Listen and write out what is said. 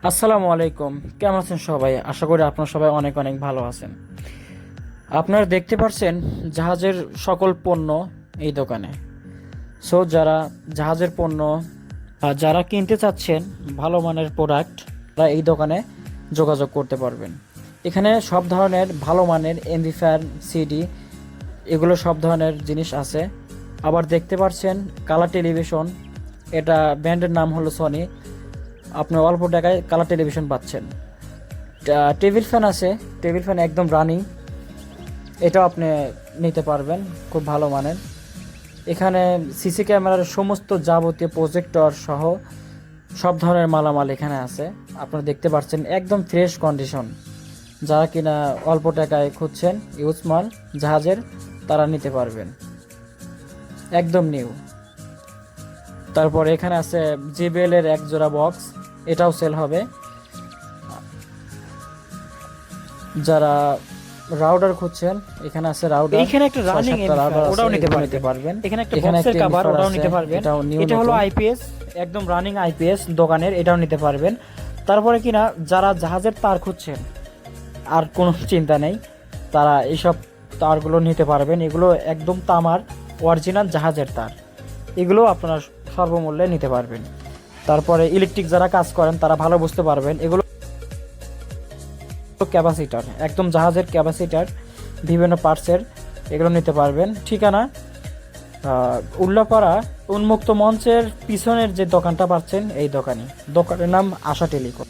আসসালামু আলাইকুম। কেমন আছেন সবাই? আশা করি আপনারা সবাই অনেক অনেক ভালো আছেন। আপনারা দেখতে পাচ্ছেন জাহাজের সকল পণ্য এই দোকানে। যারা জাহাজের পণ্য যারা কিনতে চাচ্ছেন ভালো মানের প্রোডাক্ট, তারা এই দোকানে যোগাযোগ করতে পারবেন। এখানে সব ধরনের ভালো মানের এমবি ফ্যান, সিডি, এগুলো সব ধরনের জিনিস আছে। আবার দেখতে পাচ্ছেন কালার টেলিভিশন, এটা ব্র্যান্ডের নাম হলো সনি। আপনি অল্প টাকায় কালার টেলিভিশন পাচ্ছেন। টেবিল ফ্যান আছে, টেবিল ফ্যান একদম রানিং, এটাও আপনি নিতে পারবেন, খুব ভালো মানের। এখানে সিসি ক্যামেরার সমস্ত যাবতীয় প্রজেক্টর সহ সব ধরনের মালামাল এখানে আছে। আপনারা দেখতে পাচ্ছেন একদম ফ্রেশ কন্ডিশন। যারা কিনা অল্প টাকায় খুঁজছেন ইউজ মাল জাহাজের, তারা নিতে পারবেন, একদম নিউ। তারপর এখানে আছে জিবিএল এর এক জোড়া বক্স, এটাও সেল হবে। যারা রাউটার খুঁজছেন, এখানে আছে রাউটার, এখানে একটা রানিং ওটাও নিতে পারবেন। এখানে একটা বক্সের কভার, ওটাও নিতে পারবেন। এটা হলো আইপিএস, একদম রানিং আইপিএস দোকানের, এটাও নিতে পারবেন। তারপরে কিনা যারা জাহাজের তার খুঁজছেন, আর কোনো চিন্তা নেই, তারা এইসব তারগুলো নিতে পারবেন। এগুলো একদম তামার অরিজিনাল জাহাজের তার, এগুলো আপনারা সর্বমূল্যে নিতে পারবেন। তারপরে ইলেকট্রিক যারা কাজ করেন তারা ভালো বুঝতে পারবেন, এগুলো ক্যাপাসিটার, একদম জাহাজের ক্যাপাসিটার, বিভিন্ন পার্টসের, এগুলো নিতে পারবেন। ঠিকানা উল্লাপাড়া উন্মুক্ত মঞ্চের পিছনের যে দোকানটা পাচ্ছেন, এই দোকানের নাম আশা টেলিকম।